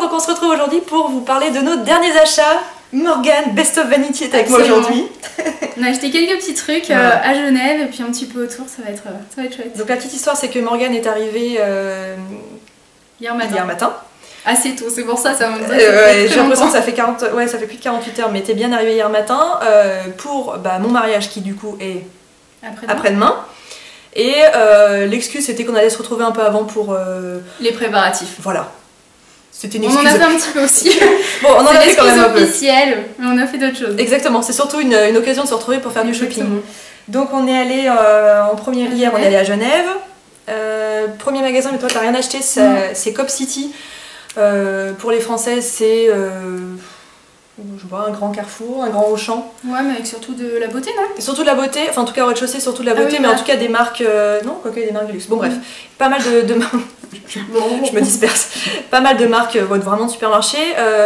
donc on se retrouve aujourd'hui pour vous parler de nos derniers achats. Morgane, Best of Vanity est avec moi aujourd'hui. On a acheté quelques petits trucs à Genève et puis un petit peu autour, ça va être chouette. Donc la petite histoire, c'est que Morgane est arrivée hier matin. Assez tôt, c'est pour ça m'a j'ai l'impression que ça fait plus de 48 heures, mais t'es bien arrivée hier matin pour mon mariage qui du coup est après-demain. Et l'excuse c'était qu'on allait se retrouver un peu avant pour les préparatifs. Voilà. C'était une excuse. On en a fait un petit peu aussi. Bon, on en a fait quand même un peu. Officielle, mais on a fait d'autres choses. Exactement, c'est surtout une occasion de se retrouver pour faire du shopping. Donc on est allé hier, on est allé à Genève. Premier magasin, mais toi t'as rien acheté, c'est Cop City. Pour les Françaises, c'est je vois un grand Carrefour, un grand Auchan. Ouais, mais avec surtout de la beauté, non? Surtout de la beauté, enfin en tout cas au rez-de-chaussée, surtout de la beauté, mais en tout cas des marques. Non, quoique des marques de luxe. Bon, bref, pas mal de je me disperse. Pas mal de marques vraiment de supermarché.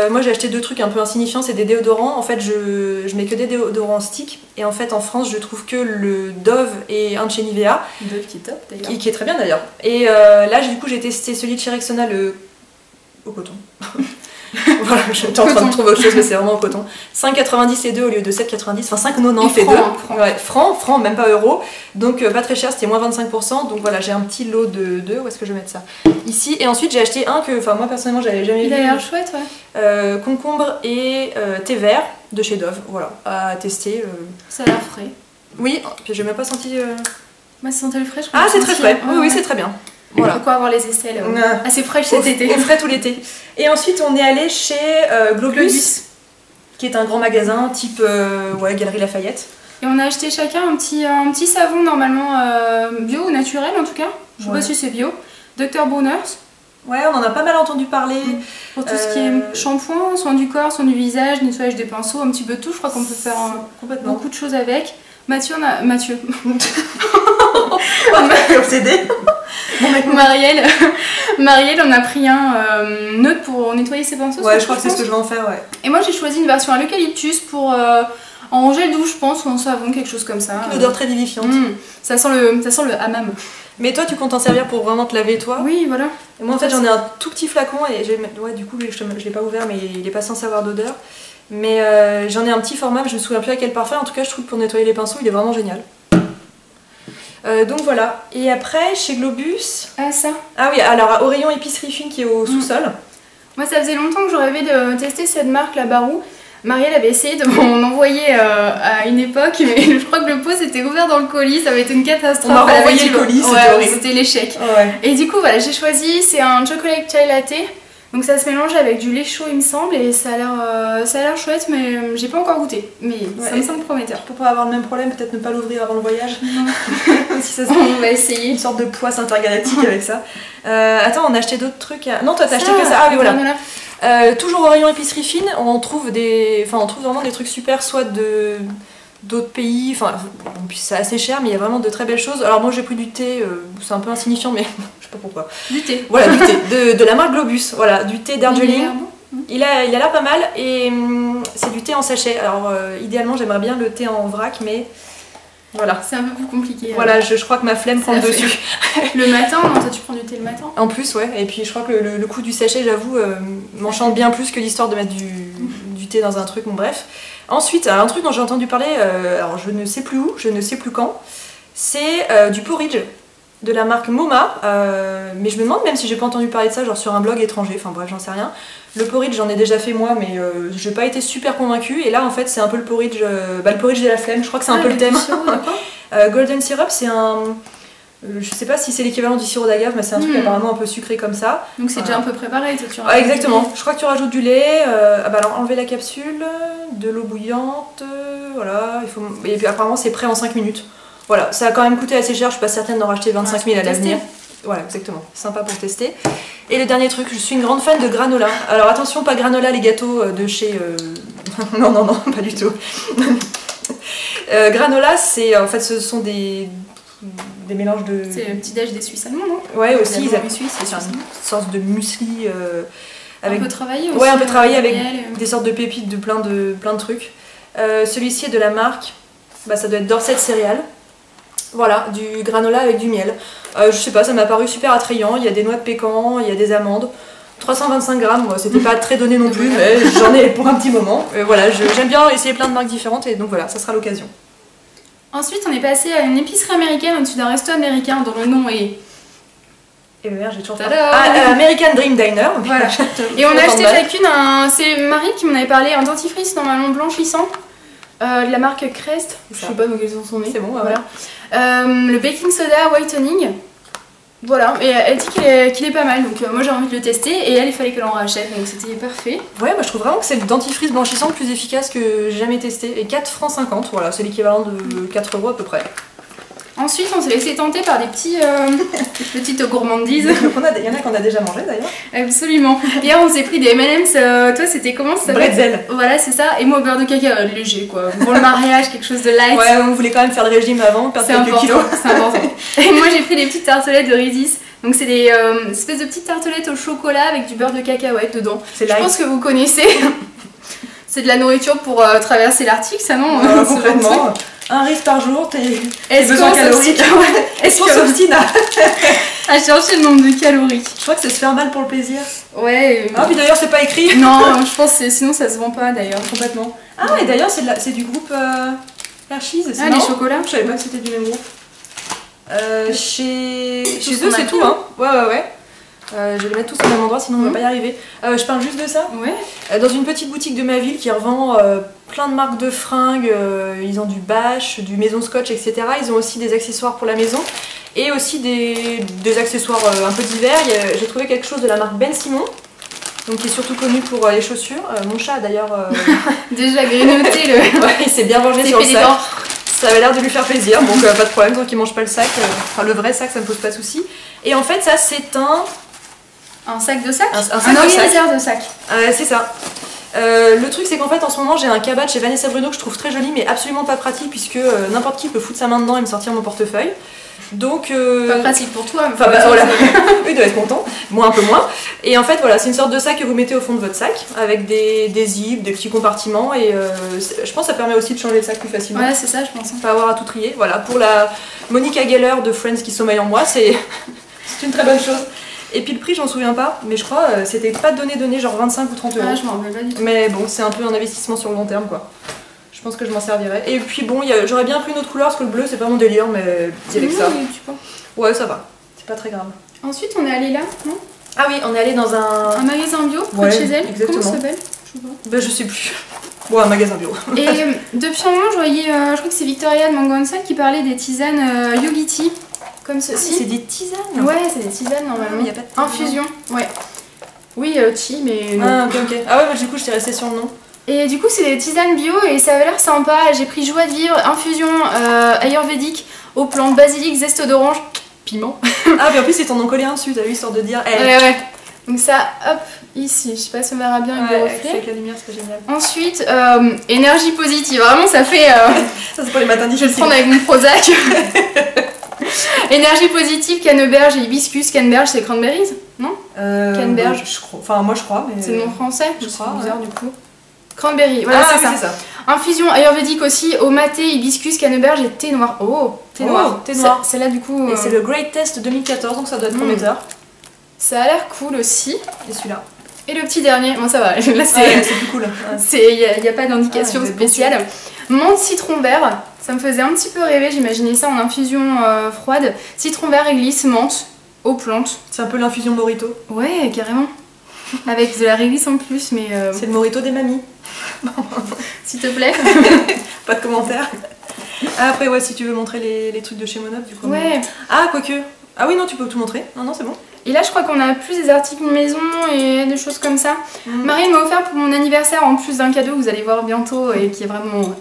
Moi j'ai acheté deux trucs un peu insignifiants, c'est des déodorants. En fait, je mets que des déodorants stick. Et en fait, en France, je trouve que le Dove et un de chez Nivea. Dove qui est top d'ailleurs. Qui est très bien d'ailleurs. Et là, du coup, j'ai testé celui de chez Rexona, au coton. Voilà, j'étais en train de trouver autre chose, mais c'est vraiment au coton. 5,90 les deux au lieu de 7,90, enfin 5,90 les deux. Ouais, francs, même pas euros. Donc pas très cher, c'était moins 25%. Donc voilà, j'ai un petit lot de deux. Où est-ce que je vais mettre ça? Ici. Et ensuite, j'ai acheté un que, moi personnellement, j'avais jamais vu. Il a l'air chouette, ouais. Concombre et thé vert de chez Dove. Voilà, à tester. Ça a l'air frais. Oui, puis j'ai même pas senti. Moi, ça sentait le frais, je crois. Ah, c'est très frais. Oui, c'est très bien. Voilà. De quoi avoir les aisselles assez fraîches cet été. Frais tout l'été. Et ensuite on est allé chez Globus, qui est un grand magasin type Galerie Lafayette. Et on a acheté chacun un petit savon normalement bio ou naturel en tout cas. Je sais pas si c'est bio. Dr Bronner's. Ouais, on en a pas mal entendu parler. Pour tout ce qui est shampoing, soin du corps, soin du visage, nettoyage des pinceaux, un petit peu de tout. Je crois qu'on peut faire beaucoup de choses avec. Mathieu. On m'a obsédé. Marielle, on a pris un neutre pour nettoyer ses pinceaux. Ouais, je crois que c'est ce que je vais en faire, ouais. Et moi j'ai choisi une version à l'eucalyptus pour en gel douche, je pense, ou en savon, quelque chose comme ça. Une odeur très vivifiante. Ça sent le hammam. Mais toi, tu comptes en servir pour vraiment te laver toi? Oui, voilà. Et moi en fait, j'en ai un tout petit flacon et du coup, je l'ai pas ouvert, mais il est pas censé avoir d'odeur. Mais j'en ai un petit format, je me souviens plus à quel parfum. En tout cas, je trouve que pour nettoyer les pinceaux, il est vraiment génial. Donc voilà. Et après, chez Globus... Ah, ça. Ah oui, alors au rayon épicerie fine qui est au sous-sol. Moi, ça faisait longtemps que je rêvais de tester cette marque, la Barou. Marielle avait essayé de m'en envoyer à une époque, mais je crois que le pot s'était ouvert dans le colis, ça avait été une catastrophe. On m'a renvoyé le colis, c'était horrible. C'était l'échec. Ouais. Et du coup, voilà, j'ai choisi, c'est un chocolate chai latte. Donc ça se mélange avec du lait chaud il me semble et ça a l'air chouette mais j'ai pas encore goûté. Mais ça me semble prometteur. Pour pas avoir le même problème, peut-être ne pas l'ouvrir avant le voyage. Non. Si ça on va essayer. Une sorte de poisse intergalactique avec ça. Attends, on a acheté d'autres trucs. Non, toi t'as acheté que ça. Ah oui, voilà. Toujours au rayon épicerie fine, on trouve vraiment des trucs super, soit d'autres pays, c'est assez cher mais il y a vraiment de très belles choses. Alors moi j'ai pris du thé, c'est un peu insignifiant mais je sais pas pourquoi. Du thé. Voilà, du thé, de la marque Globus, voilà, du thé Darjeeling. Il a l'air pas mal et c'est du thé en sachet. Alors idéalement j'aimerais bien le thé en vrac mais voilà. C'est un peu plus compliqué. Voilà, je crois que ma flemme prend le dessus. Le matin, non, toi tu prends du thé le matin? En plus, ouais, et puis je crois que le coup du sachet, j'avoue, m'enchante bien plus que l'histoire de mettre du thé dans un truc, bon bref. Ensuite, un truc dont j'ai entendu parler, alors je ne sais plus où, je ne sais plus quand, c'est du porridge de la marque Moma, mais je me demande même si j'ai pas entendu parler de ça genre sur un blog étranger, enfin bref j'en sais rien. Le porridge j'en ai déjà fait moi mais j'ai pas été super convaincue et là en fait c'est un peu le porridge de la flemme, je crois que c'est un peu le thème. Golden Syrup c'est un... je sais pas si c'est l'équivalent du sirop d'agave mais c'est un truc apparemment un peu sucré comme ça. Donc c'est déjà un peu préparé toi, exactement, je crois que tu rajoutes du lait, alors enlever la capsule, de l'eau bouillante, voilà, et puis apparemment c'est prêt en 5 minutes. Voilà, ça a quand même coûté assez cher, je suis pas certaine d'en racheter 25 000 à l'avenir. Voilà, exactement, sympa pour tester. Et le dernier truc, je suis une grande fan de granola. Alors attention, pas granola les gâteaux de chez... non, pas du tout. Granola, c'est en fait ce sont des mélanges de... C'est le petit déj des Suisses allemands, non? Ouais, aussi, ils avaient c'est une sorte de muesli... avec... Un peu travaillé aussi. Ouais, un peu travaillé avec des sortes de pépites de plein de trucs. Celui-ci est de la marque, ça doit être Dorset Céréales. Voilà, du granola avec du miel. Je sais pas, ça m'a paru super attrayant. Il y a des noix de pécan, il y a des amandes. 325 grammes, moi, c'était pas très donné non plus, mais j'en ai pour un petit moment. Voilà, j'aime bien essayer plein de marques différentes et donc voilà, ça sera l'occasion. Ensuite, on est passé à une épicerie américaine au-dessus d'un resto américain dont le nom est... Et merde, j'ai toujours pas. American Dream Diner. Voilà. Et on a acheté chacune un. C'est Marie qui m'en avait parlé, un dentifrice normalement blanchissant. De la marque Crest. Je sais pas quels sont son nez. C'est bon, voilà. Le baking soda whitening. Voilà, et elle dit qu'il est pas mal, donc moi j'ai envie de le tester et elle il fallait qu'elle en rachète, donc c'était parfait. Ouais, moi je trouve vraiment que c'est le dentifrice blanchissant le plus efficace que j'ai jamais testé. Et 4 francs 50, voilà, c'est l'équivalent de 4 € à peu près. Ensuite, on s'est laissé tenter par des petites gourmandises. Il y en a qu'on a déjà mangé d'ailleurs. Absolument. Hier, on s'est pris des M&M's. Toi, c'était comment ça s'appelle? Bretzel. Voilà, c'est ça. Et moi, au beurre de cacahuète, léger quoi. Pour le mariage, quelque chose de light. Ouais, on voulait quand même faire le régime avant, perdre quelques kilos. C'est important. Et moi, j'ai pris des petites tartelettes de Reese's. Donc, c'est des espèces de petites tartelettes au chocolat avec du beurre de cacahuète dedans. Je pense que vous connaissez. C'est de la nourriture pour traverser l'Arctique, ça non? Complètement. Un riz par jour, tes besoins caloriques. Est-ce qu'on s'obstine à chercher le nombre de calories? Je crois que ça se fait mal pour le plaisir. Ouais. Ah, puis d'ailleurs, c'est pas écrit. Non, je pense que sinon ça se vend pas d'ailleurs. Complètement. Ah, et d'ailleurs, c'est du groupe Hershey's. Ah, les chocolats? Je savais pas que c'était du même groupe. Chez eux, c'est tout, hein. Ouais. Je vais les mettre tous au même endroit, sinon on va pas y arriver. Je parle juste de ça. Ouais. Dans une petite boutique de ma ville qui revend plein de marques de fringues, ils ont du Bash, du Maison Scotch, etc. Ils ont aussi des accessoires pour la maison et aussi des accessoires un peu divers. J'ai trouvé quelque chose de la marque Ben Simon, donc qui est surtout connu pour les chaussures. Mon chat a d'ailleurs déjà grignoté le. Ouais, il s'est bien vengé sur le sac. Ça avait l'air de lui faire plaisir, donc pas de problème, tant qu'il mange pas le sac, enfin le vrai sac, ça me pose pas de soucis. Et en fait, ça c'est un sac de sac. Un sac de sac. C'est ça. Le truc c'est qu'en fait en ce moment j'ai un cabas chez Vanessa Bruno que je trouve très joli mais absolument pas pratique puisque n'importe qui peut foutre sa main dedans et me sortir mon portefeuille. Donc pas pratique pour toi. Enfin voilà. Il doit être content, moi un peu moins. Et en fait voilà, c'est une sorte de sac que vous mettez au fond de votre sac avec des zips, des petits compartiments et je pense que ça permet aussi de changer le sac plus facilement. Ouais, c'est ça, je pense. Pas avoir à tout trier. Voilà, pour la Monica Geller de Friends qui sommeille en moi, c'est une très bonne chose. Et puis le prix, j'en souviens pas, mais je crois c'était pas donné genre 25 ou 30 €. Ah, je m'en rappelle pas du tout. Mais bon, c'est un peu un investissement sur le long terme quoi. Je pense que je m'en servirai. Et puis bon, j'aurais bien pris une autre couleur parce que le bleu c'est pas mon délire, mais c'est avec ça. Ouais, ça va. C'est pas très grave. Ensuite, on est allé là, non? Ah oui, on est allé dans un magasin bio près de chez elle. Exactement. Comment ça s'appelle? Je sais plus. Bon, un magasin bio. Et depuis un moment, je voyais, je crois que c'est Victoria de Mango Onside qui parlait des tisanes Yogi Tea. Comme ceci. C'est des tisanes? Ouais, c'est des tisanes normalement. Il n'y a pas de infusion. Ouais. Oui, tea, mais. Ah, ok. Ah ouais, du coup, je t'ai resté sur le nom. Et du coup, c'est des tisanes bio et ça avait l'air sympa. J'ai pris joie de vivre, infusion ayurvédique aux plantes, basilic, zeste d'orange, piment. Ah, mais en plus, ils t'en ont collé un dessus, t'as vu, histoire de dire. Ouais. Donc, ça, hop, ici. Je sais pas si on verra bien avec le reflet. Avec la lumière, c'est génial. Ensuite, énergie positive. Vraiment, ça fait. Ça, c'est pour les matins difficiles. Je vais le prendre avec mon Prozac. Énergie positive, canneberge et hibiscus. Canneberge, c'est cranberries, non? Canneberge. Enfin, moi je crois, mais. C'est le nom français, je crois. Bizarre du coup. Cranberry, voilà, c'est ça. Infusion ayurvédique aussi, au maté, hibiscus, canneberge et thé noir. Oh, thé noir. Celle-là du coup. Et c'est le Great Test 2014, donc ça doit être prometteur. Ça a l'air cool aussi. Et celui-là. Et le petit dernier, bon ça va, là c'est plus cool. Il n'y a pas d'indication spéciale. Menthe citron vert, ça me faisait un petit peu rêver, j'imaginais ça en infusion froide. Citron vert, réglisse, menthe, aux plantes. C'est un peu l'infusion Morito. Ouais, carrément. Avec de la réglisse en plus, mais... C'est le Morito des mamies. S'il te plaît. Pas de commentaires. Après, ouais, si tu veux montrer les trucs de chez Monop, du coup. Ouais. Ah, quoique. Ah oui, non, tu peux tout montrer. Non, c'est bon. Et là, je crois qu'on a plus des articles maison et des choses comme ça. Marie m'a offert pour mon anniversaire, en plus d'un cadeau que vous allez voir bientôt et qui est vraiment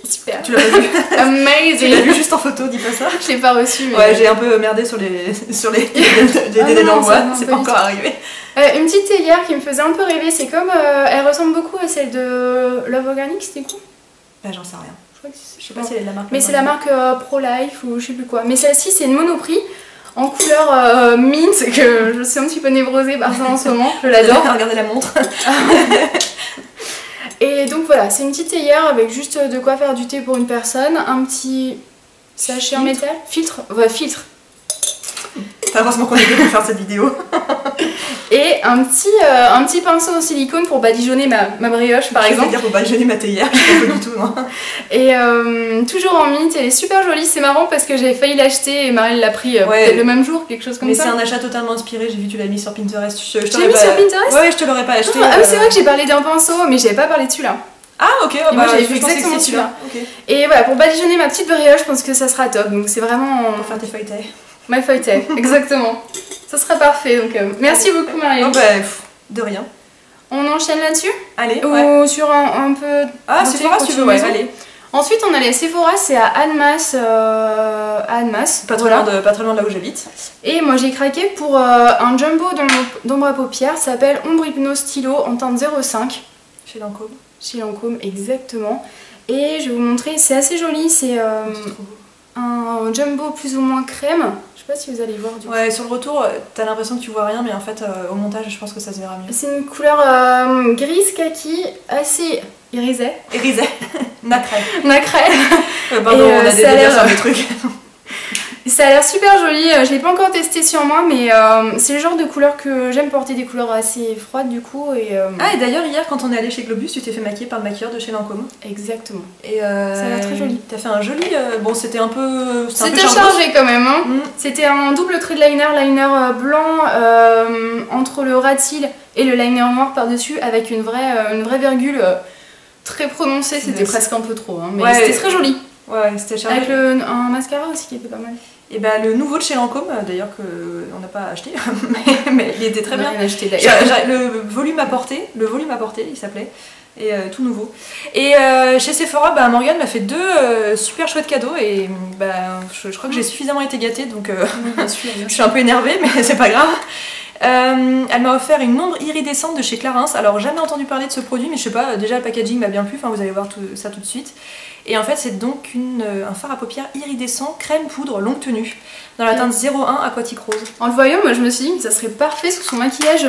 super. Tu l'as pas vu? Amazing. Tu l'as vu juste en photo, dis pas ça. Je l'ai pas reçu. Mais... Ouais, j'ai un peu merdé sur les délais d'envoi, c'est pas encore arrivé. Une petite théière qui me faisait un peu rêver, c'est comme... elle ressemble beaucoup à celle de Love Organic, c'était quoi? J'en sais rien. Je sais pas si elle est de la marque. Mais c'est la marque Pro Life ou je sais plus quoi. Mais celle-ci, c'est une Monoprix en couleur mint, que je suis un petit peu névrosée par ça en ce moment. Je l'adore. Regardez la montre. Et donc voilà, c'est une petite théière avec juste de quoi faire du thé pour une personne. Un petit sachet en métal. Filtre. Ouais, filtre. Heureusement qu'on est deux pour faire cette vidéo. Et un petit pinceau en silicone pour badigeonner ma brioche par exemple. C'est-à-dire pour badigeonner ma théière, je sais pas du tout, non. Et toujours en mint, elle est super jolie, c'est marrant parce que j'avais failli l'acheter et Marielle l'a pris peut-être le même jour, quelque chose comme ça. Mais c'est un achat totalement inspiré, j'ai vu tu l'as mis sur Pinterest. Je l'ai mis sur Pinterest? Ouais, je te l'aurais pas acheté. Ah oui, c'est vrai que j'ai parlé d'un pinceau, mais j'avais pas parlé de celui-là. Ah ok, et moi j'avais fait exactement celui-là. Okay. Et voilà, pour badigeonner ma petite brioche, je pense que ça sera top, donc c'est vraiment... Pour faire tes feuilletés. My feuilleté, exactement. Ça sera parfait, donc merci beaucoup Marielle. Oh bah, de rien. On enchaîne là-dessus? Allez, ou sur un peu... Ah, Sephora si tu veux, ouais, allez. Ensuite on a les Sephora, c'est à Annemasse. Pas très loin de là où j'habite. Et moi j'ai craqué pour un jumbo d'ombre à paupières, ça s'appelle Ombre Hypnose Stylo en teinte 05. Chez Lancôme. Chez Lancôme, exactement. Et je vais vous montrer, c'est assez joli, c'est un jumbo plus ou moins crème. Je sais pas si vous allez voir du coup. Ouais, sur le retour, t'as l'impression que tu vois rien, mais en fait, au montage, je pense que ça se verra mieux. C'est une couleur grise kaki, assez irisée. Irisée. Nacrée. Nacrée. Pardon, on a des délires sur les trucs. Ça a l'air super joli, je l'ai pas encore testé sur moi, mais c'est le genre de couleur que j'aime porter, des couleurs assez froides du coup. Ah, et d'ailleurs, hier, quand on est allé chez Globus, tu t'es fait maquiller par le maquilleur de chez Lancôme. Exactement. Et ça a l'air très joli. T'as fait un joli. Bon, c'était un peu. C'était chargé quand même, hein. C'était un double trait de liner blanc entre le ras de cils et le liner noir par-dessus, avec une vraie virgule très prononcée, c'était presque un peu trop, hein, mais ouais, c'était très joli. Ouais, c'était chargé. Avec un mascara aussi qui était pas mal. Et bah le nouveau de chez Lancôme, d'ailleurs qu'on n'a pas acheté, mais il était très bien. Acheté, d'ailleurs. Le volume apporté, il s'appelait, et tout nouveau. Et chez Sephora, bah, Morgane m'a fait deux super chouettes cadeaux et bah, je crois que j'ai suffisamment été gâtée, donc je suis un peu énervée, mais c'est pas grave. Elle m'a offert une ombre iridescente de chez Clarins. Alors jamais entendu parler de ce produit, mais je sais pas, déjà le packaging m'a bien plu, enfin vous allez voir ça tout de suite. Et en fait c'est donc un fard à paupières iridescent crème poudre longue tenue dans la teinte 01 aquatique rose. En le voyant, moi je me suis dit que ça serait parfait sous son maquillage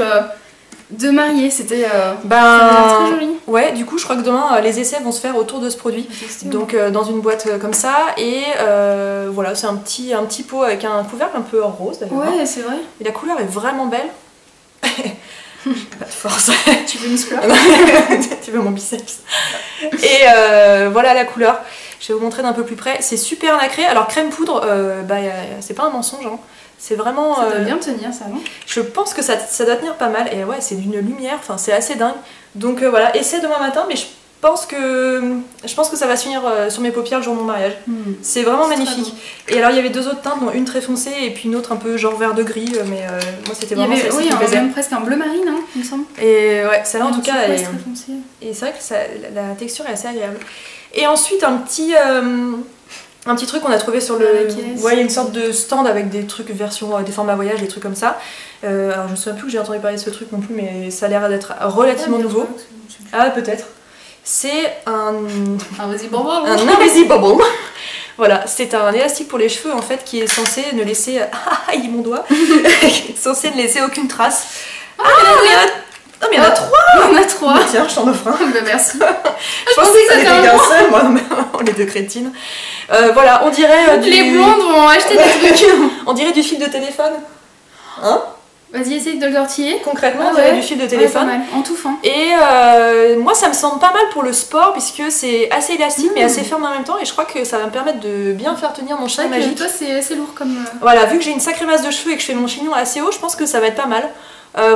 de mariée, c'était très joli. Ouais, du coup je crois que demain les essais vont se faire autour de ce produit, donc dans une boîte comme ça, et voilà, c'est un petit pot avec un couvercle un peu rose d'ailleurs. Ouais, c'est vrai. Et la couleur est vraiment belle. Pas de force. Tu veux muscleur? Tu veux mon biceps? Et voilà la couleur. Je vais vous montrer d'un peu plus près. C'est super nacré. Alors crème poudre, c'est pas un mensonge, hein. C'est vraiment... Ça doit bien tenir ça, non? Je pense que ça doit tenir pas mal. Et ouais, c'est d'une lumière, enfin c'est assez dingue. Donc voilà, essai demain matin, mais je pense que ça va se finir sur mes paupières le jour de mon mariage. C'est vraiment magnifique. Et alors il y avait deux autres teintes, dont une très foncée et puis une autre un peu genre vert de gris, mais moi c'était vraiment celle-ci qui me plaisait. Même presque un bleu marine, hein, il me semble. Et ouais, celle-là en tout cas, elle est... très foncée. Et c'est vrai que la texture est assez agréable. Et ensuite un petit truc qu'on a trouvé sur le... Ouais, il y a une sorte de stand avec des trucs version, des formats voyage, des trucs comme ça. Alors je me souviens plus que j'ai entendu parler de ce truc non plus, mais ça a l'air d'être relativement nouveau. Ah peut-être. C'est un invisible bonbon. Voilà, c'est un élastique pour les cheveux en fait qui est censé ne laisser... Ah, il est mon doigt. Censé ne laisser aucune trace. Ah, mais il y en a trois. Il y en a trois. Bah, tiens, je t'en offre un. Bah, merci. Je pensais que c'était qu'un seul, moi, on est deux crétines. Voilà, on dirait... Les blondes vont acheter des trucs. On dirait du fil de téléphone. Hein? Vas-y, essaye de le tortiller. Concrètement, on dirait du fil de téléphone. Pas mal. En tout fin. Et moi, ça me semble pas mal pour le sport, puisque c'est assez élastique, mais assez ferme en même temps. Et je crois que ça va me permettre de bien faire tenir mon chignon magique. Toi, c'est assez lourd comme... Voilà, vu que j'ai une sacrée masse de cheveux et que je fais mon chignon assez haut, je pense que ça va être pas mal.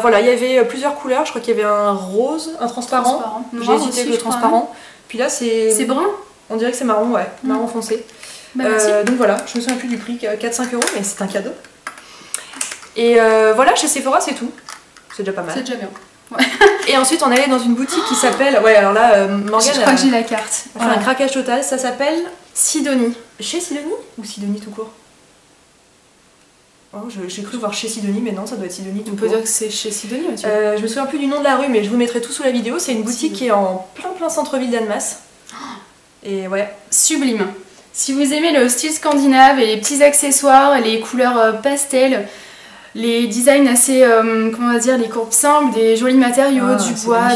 Voilà, il y avait plusieurs couleurs. Je crois qu'il y avait un rose, un transparent. J'ai hésité avec le transparent. Puis là, c'est... C'est brun. On dirait que c'est marron, ouais. Marron foncé. Bah, merci. Donc voilà, je me souviens plus du prix, 4-5 €, mais c'est un cadeau. Et voilà, chez Sephora, c'est tout. C'est déjà pas mal. C'est déjà bien. Ouais. Et ensuite, on est allé dans une boutique qui s'appelle... Ouais, alors là, Morgane... Je crois que j'ai la carte. Elle fait un craquage total. Ça s'appelle... Sidonie. Chez Sidonie ou Sidonie tout court? Oh, j'ai cru voir chez Sidonie, mais non, ça doit être Sidonie tout court. On peut dire que c'est chez Sidonie, Mathieu. Je me souviens plus du nom de la rue, mais je vous mettrai tout sous la vidéo. C'est une boutique qui est en plein centre-ville d'Annemasse. Et ouais. Sublime. Si vous aimez le style scandinave et les petits accessoires, les couleurs pastel, les designs assez, comment on va dire, les courbes simples, des jolis matériaux, du bois,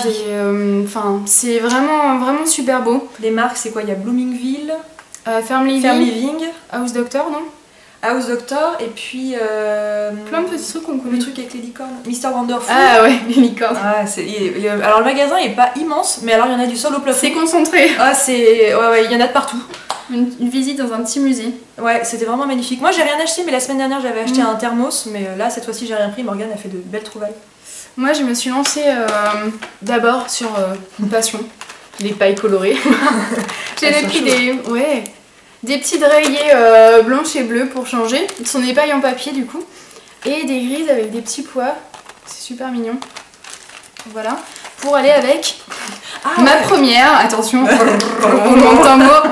enfin, c'est vraiment super beau. Les marques, c'est quoi? Il y a Bloomingville, Firm Living, House Doctor, non? House Doctor et puis plein de petits trucs qu'on connaît. Le truc avec les licornes, Mr. Wonderful. Ah ouais, les licornes. Ah, alors le magasin est pas immense, mais alors il y en a du sol au plafond. C'est concentré. Ah ouais, il y en a de partout. Une visite dans un petit musée. Ouais, c'était vraiment magnifique. Moi j'ai rien acheté, mais la semaine dernière j'avais acheté un thermos, mais là cette fois-ci j'ai rien pris. Morgane a fait de belles trouvailles. Moi je me suis lancée d'abord sur une passion, les pailles colorées. J'ai pris des petits dragées blanches et bleues pour changer. Ce sont des pailles en papier du coup. Et des grises avec des petits pois. C'est super mignon. Voilà. Pour aller avec ma première, attention,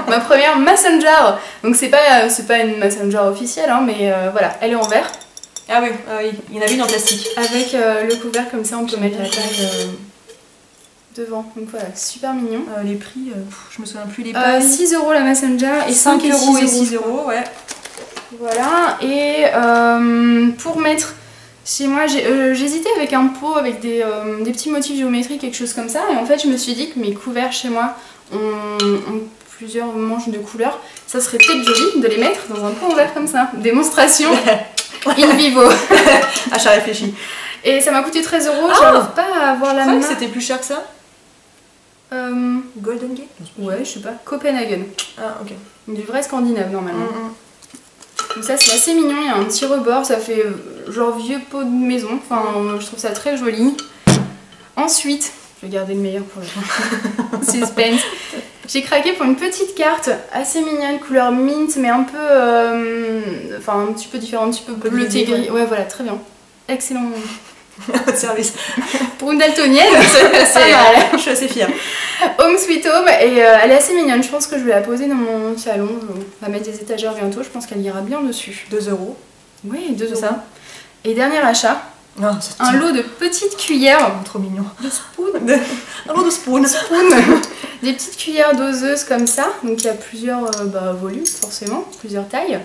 ma première mason jar. Donc c'est pas une mason jar officielle, hein, mais voilà, elle est en verre. Ah oui, il y en a une en plastique. Avec le couvert comme ça, on peut mettre la taille devant. Donc voilà, super mignon. Les prix, je me souviens plus les pailles. 6 € la mason jar et 5 € et 6 €, ouais. Voilà, et pour mettre chez moi, j'hésitais avec un pot avec des petits motifs géométriques, quelque chose comme ça. Et en fait, je me suis dit que mes couverts chez moi ont plusieurs manches de couleurs. Ça serait peut-être joli de les mettre dans un pot en verre comme ça. Démonstration in vivo. Achat réfléchi. Et ça m'a coûté 13 €, j'arrive pas à avoir la main. C'était plus cher que ça Golden Gate. Ouais, je sais pas. Copenhagen. Ah, ok. Du vrai scandinave normalement. Donc ça c'est assez mignon, il y a un petit rebord, ça fait genre vieux pot de maison, enfin je trouve ça très joli. Ensuite, je vais garder le meilleur pour le fin. Suspense. J'ai craqué pour une petite carte assez mignonne, couleur mint, mais un peu, enfin un petit peu différent, un petit peu bleuté gris. Ouais voilà, très bien. Excellent service. Pour une daltonienne, je suis assez fière. Home Sweet Home, et elle est assez mignonne, je pense que je vais la poser dans mon salon, on va mettre des étagères bientôt, je pense qu'elle ira bien dessus. 2 €. Oui, 2 €. Ça. Et dernier achat, un lot de petites cuillères. Trop mignon. De spoon. Un lot de spoon. Des petites cuillères doseuses comme ça, donc il y a plusieurs volumes forcément, plusieurs tailles.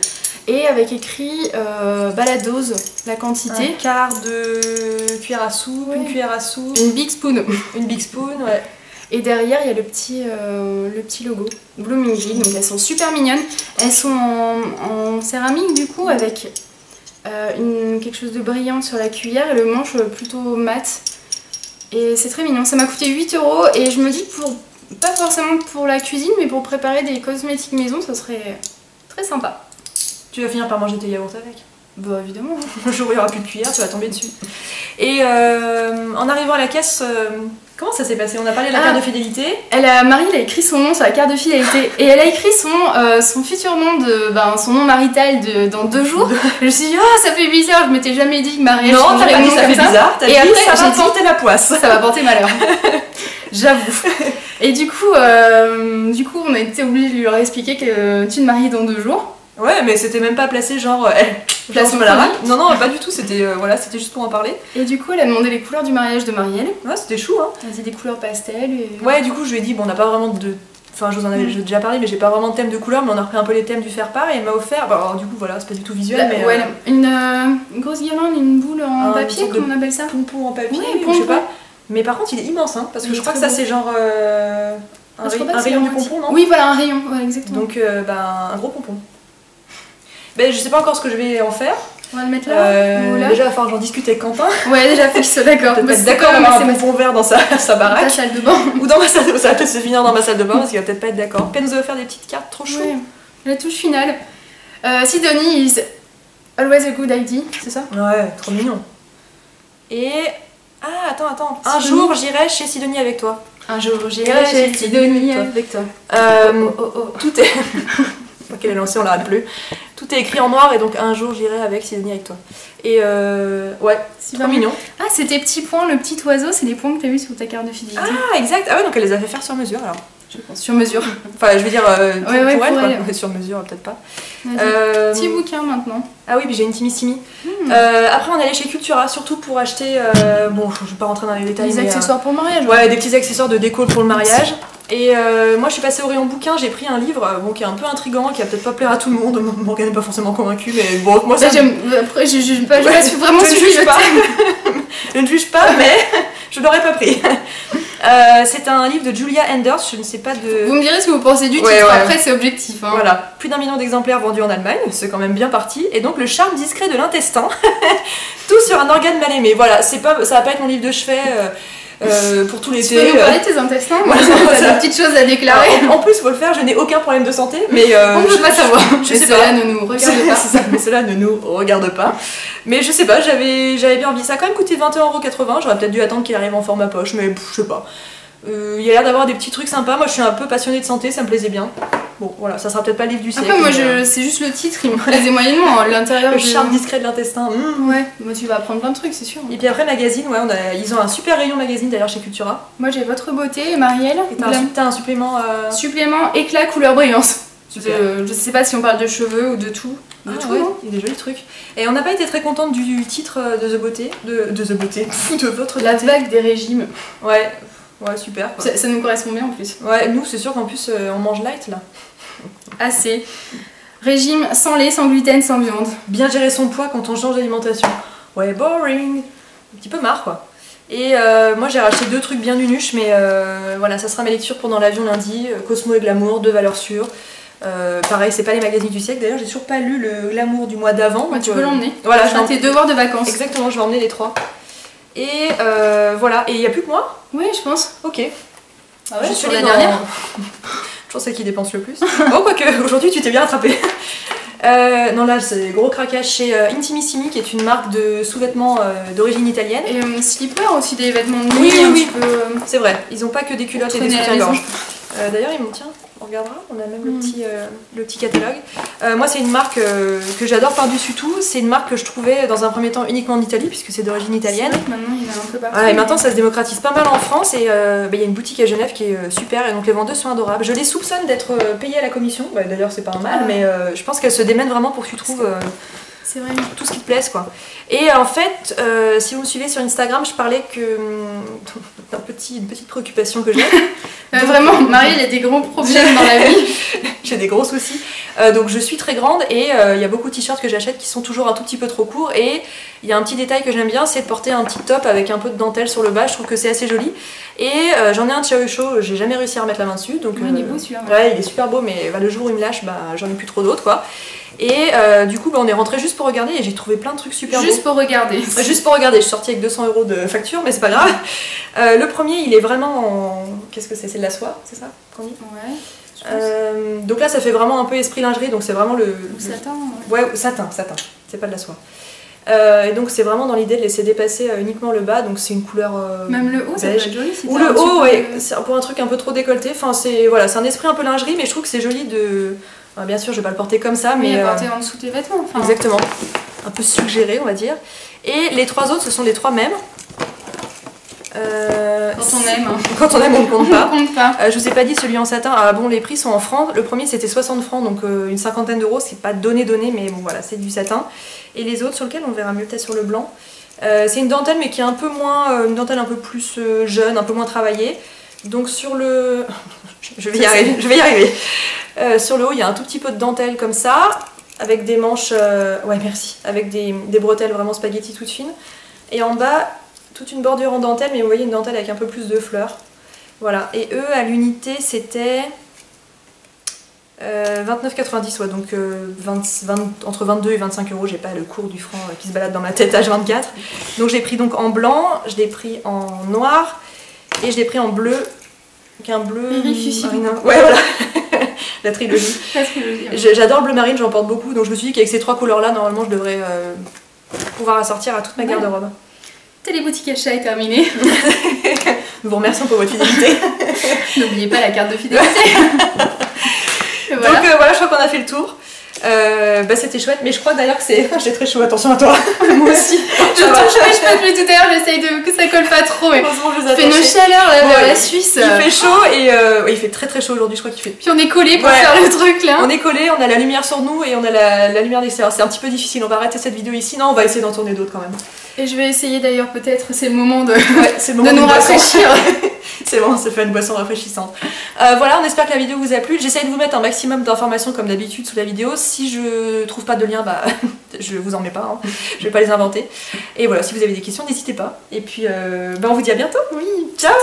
Et avec écrit la dose, la quantité. Un quart de cuillère à soupe, une cuillère à soupe. Une big spoon. Une big spoon, ouais. Et derrière, il y a le petit logo Blooming Jig, donc elles sont super mignonnes. Elles sont en céramique du coup, avec quelque chose de brillant sur la cuillère et le manche plutôt mat. Et c'est très mignon, ça m'a coûté 8 € et je me dis que pas forcément pour la cuisine, mais pour préparer des cosmétiques maison, ça serait très sympa. Tu vas finir par manger tes yaourts avec? Bah évidemment. Le jour où il n'y aura plus de cuillère, tu vas tomber dessus. Et en arrivant à la caisse, comment ça s'est passé? On a parlé de la carte de fidélité. Marie a écrit son nom sur la carte de fidélité et elle a écrit son futur nom, son nom marital dans 2 jours. Je me suis dit, oh ça fait bizarre, je m'étais jamais dit que Marie non, t'as pas dit ça fait bizarre, t'as dit après, ça va porter la poisse. Ça va porter malheur. J'avoue. Et du coup, on a été obligé de lui expliquer que tu te maries dans 2 jours. Ouais, mais c'était même pas placé genre place la race. Non, pas du tout, c'était c'était juste pour en parler. Et du coup, elle a demandé les couleurs du mariage de Marielle. Ouais, c'était chou, hein. Elle a dit des couleurs pastel. Ouais, du coup, je lui ai dit, bon, on n'a pas vraiment de. Enfin, je vous en avais déjà parlé, mais j'ai pas vraiment de thème de couleur, mais on a repris un peu les thèmes du faire-part et elle m'a offert. Bah, alors, du coup, voilà, c'est pas du tout visuel, mais. Ouais, une grosse guirlande, une boule en papier, comment on appelle ça? Pompon en papier, ouais, je sais pas. Mais par contre, il est immense, hein, parce que je crois que ça, c'est genre. Un rayon du pompon, non? Oui, voilà, un rayon, ouais, exactement. Donc, un gros pompon. Ben, je sais pas encore ce que je vais en faire. On va le mettre là, déjà, il va falloir que j'en discute avec Quentin. Ouais, déjà, faut qu'il soit d'accord. Peut-être pas d'accord d'avoir un pompon vert dans sa baraque. Dans sa salle de bain. Ou dans ma salle de bain. Ça va peut-être se finir dans ma salle de bain parce qu'il va peut-être pas être d'accord. Puis elle nous a offert des petites cartes trop chouettes. Ouais. La touche finale. Sidonie is always a good idea, c'est ça? Ouais, trop mignon. Et. Ah, attends. Un jour, j'irai chez Sidonie avec toi. Un jour, j'irai chez Sidonie avec toi. Tout est. Qu'elle est lancée, on l'arrête plus. Tout est écrit en noir et donc un jour j'irai avec Sidonie avec toi. Et ouais, c'est trop mignon. Ah, c'est tes petits points, le petit oiseau, c'est les points que t'as vu sur ta carte de fidélité. Ah, exact. Ah ouais, donc elle les a fait faire sur mesure alors. Je pense, sur mesure. Enfin, je veux dire, pour elle, quoi. Sur mesure, peut-être pas. Petit bouquin maintenant. Ah oui, puis j'ai une Timissimi. Après, on est allé chez Cultura, surtout pour acheter. Bon, je vais pas rentrer dans les détails. Des accessoires pour le mariage. Ouais, des petits accessoires de déco pour le mariage. Et moi, je suis passée au rayon bouquin, j'ai pris un livre qui est un peu intriguant, qui va peut-être pas plaire à tout le monde. Morgane n'est pas forcément convaincue, mais bon, moi ça. Après, je suis vraiment je ne juge pas. Je ne juge pas, mais je l'aurais pas pris. C'est un livre de Julia Enders, je ne sais pas de... Vous me direz ce que vous pensez du titre, après c'est objectif. Hein. Voilà, plus d'1 million d'exemplaires vendus en Allemagne, c'est quand même bien parti. Et donc le charme discret de l'intestin, tout sur un organe mal aimé. Voilà, ça va pas être mon livre de chevet pour tout l'été. Tu peux nous parler de tes intestins? Moi, j'ai des petites choses à déclarer. En plus, faut le faire, je n'ai aucun problème de santé, mais... on ne peut pas savoir. Je sais cela pas. ne nous regarde pas. Ça, mais cela ne nous regarde pas. Mais je sais pas, j'avais bien envie. Ça a quand même coûté 21,80 €, j'aurais peut-être dû attendre qu'il arrive en format poche, mais je sais pas. Il y a l'air d'avoir des petits trucs sympas. Moi je suis un peu passionnée de santé, ça me plaisait bien. Bon voilà, ça sera peut-être pas le livre du siècle. Après moi c'est juste le titre, il me plaisait moyennement. L'intérieur, le charme discret de l'intestin. Ouais, moi tu vas apprendre plein de trucs, c'est sûr. Et puis après magazine, ouais, ils ont un super rayon magazine d'ailleurs chez Cultura. Moi j'ai Votre Beauté et Marielle. Et t'as un supplément. Supplément éclat couleur brillance. Je sais pas si on parle de cheveux ou de tout. Il y a des jolis trucs. Et on n'a pas été très contente du titre de The Beauté. De The Beauté. De Votre La Beauté. vague des régimes. Ouais, super. Ça nous correspond bien en plus. Ouais, nous c'est sûr qu'en plus on mange light là. Assez. Régime sans lait, sans gluten, sans viande. Bien gérer son poids quand on change d'alimentation. Ouais, boring. Un petit peu marre quoi. Et moi j'ai racheté 2 trucs bien nunuches, mais voilà, ça sera mes lectures pendant l'avion lundi. Cosmo et Glamour, 2 valeurs sûres. Pareil, c'est pas les magazines du siècle. D'ailleurs, j'ai toujours pas lu le Glamour du mois d'avant. Ouais, tu peux l'emmener. Voilà, je tes devoirs de vacances. Exactement, je vais emmener les 3. Et voilà, et il n'y a plus que moi? Oui, je pense. Ok. Ah ouais, je suis la dernière. Toujours celle qui dépense le plus. Oh, quoique, aujourd'hui tu t'es bien rattrapée. Non, là c'est gros craquage chez Intimissimi, qui est une marque de sous-vêtements d'origine italienne. Et Slipper aussi, des vêtements de nuit. Oui. C'est vrai, ils ont pas que des culottes et des soutiens-gorge. D'ailleurs, tiens, on regardera, on a même le petit catalogue. Moi, c'est une marque que j'adore par-dessus tout. C'est une marque que je trouvais dans un premier temps uniquement en Italie, puisque c'est d'origine italienne. Maintenant, il y en a un peu partout. Voilà, et maintenant, ça se démocratise pas mal en France. Et il y a une boutique à Genève qui est super, et donc les vendeuses sont adorables. Je les soupçonne d'être payées à la commission. D'ailleurs, c'est pas un mal, mais je pense qu'elles se démènent vraiment pour que tu trouves c'est vrai. Tout ce qui te plaise, quoi. Et en fait, si vous me suivez sur Instagram, je parlais une petite préoccupation que j'ai. Vraiment, Marie, elle a des gros problèmes dans la vie. J'ai des gros soucis. Donc je suis très grande et il y a beaucoup de t-shirts que j'achète qui sont toujours un tout petit peu trop courts. Et il y a un petit détail que j'aime bien, c'est de porter un petit top avec un peu de dentelle sur le bas. Je trouve que c'est assez joli. Et j'en ai un Chiao Chaud, j'ai jamais réussi à remettre la main dessus. Donc, il est beau celui-là. Ouais, il est super beau, mais le jour où il me lâche, j'en ai plus trop d'autres, quoi. Et du coup, on est rentré juste pour regarder et j'ai trouvé plein de trucs super beaux. Juste pour regarder. Juste pour regarder. Je suis sortie avec 200 € de facture, mais c'est pas grave. Le premier, il est vraiment en... Qu'est-ce que c'est? C'est de la soie, c'est ça qu'on dit? Ouais. Donc là, ça fait vraiment un peu esprit lingerie, donc c'est vraiment le satin. Ouais, satin. C'est pas de la soie. Et donc c'est vraiment dans l'idée de laisser dépasser uniquement le bas, donc c'est une couleur même le haut, ça peut être joli. Ou le haut, ouais, c'est pour un truc un peu trop décolleté. Enfin, c'est un esprit un peu lingerie, mais je trouve que c'est joli de... Enfin, bien sûr, je vais pas le porter comme ça, mais... porter en dessous tes vêtements. Enfin... Exactement. Un peu suggéré, on va dire. Et les 3 autres, ce sont les 3 mêmes. Quand on aime. Quand on aime, on ne compte pas. On compte pas. Je vous ai pas dit celui en satin. Ah bon, les prix sont en francs. Le premier c'était 60 francs, donc une cinquantaine d'euros. C'est pas donné, mais bon voilà, c'est du satin. Et les autres sur lesquels on verra mieux peut-être sur le blanc. C'est une dentelle, mais qui est un peu moins, une dentelle un peu plus jeune, un peu moins travaillée. Donc sur le, je vais y arriver. Sur le haut, il y a un tout petit peu de dentelle comme ça, avec des manches, ouais merci, avec des bretelles vraiment spaghetti toutes fines. Et en bas, toute une bordure en dentelle, mais vous voyez une dentelle avec un peu plus de fleurs. Voilà, et eux à l'unité c'était 29,90, ouais, donc entre 22 et 25 €, j'ai pas le cours du franc qui se balade dans ma tête H24. Donc je l'ai pris donc en blanc, je l'ai pris en noir et je l'ai pris en bleu. Donc un bleu marine. Ouais voilà, la trilogie. J'adore le bleu marine, j'en porte beaucoup, donc je me suis dit qu'avec ces 3 couleurs là, normalement je devrais pouvoir assortir à toute ma garde-robe. Téléboutique achat est terminée. Nous vous remercions pour votre fidélité. N'oubliez pas la carte de fidélité. Voilà. Donc voilà, je crois qu'on a fait le tour. C'était chouette, mais je crois d'ailleurs que j'ai très chaud, attention à toi. Moi aussi. Je touche mes cheveux depuis tout à l'heure, j'essaye que ça colle pas trop. Mais il fait une chaleur là vers la Suisse. Il fait chaud et il fait très très chaud aujourd'hui, je crois qu'il fait. Puis on est collé pour faire le truc là. On est collé, on a la lumière sur nous et on a la lumière d'extérieur. C'est un petit peu difficile, on va arrêter cette vidéo ici. Non, on va essayer d'en tourner d'autres quand même. Et je vais essayer d'ailleurs, peut-être, c'est le moment de nous rafraîchir. C'est bon, ça fait une boisson rafraîchissante. Voilà, on espère que la vidéo vous a plu. J'essaye de vous mettre un maximum d'informations comme d'habitude sous la vidéo. Si je trouve pas de lien, je vous en mets pas, hein. Je vais pas les inventer. Et voilà, si vous avez des questions, n'hésitez pas. Et puis, on vous dit à bientôt. Oui, ciao.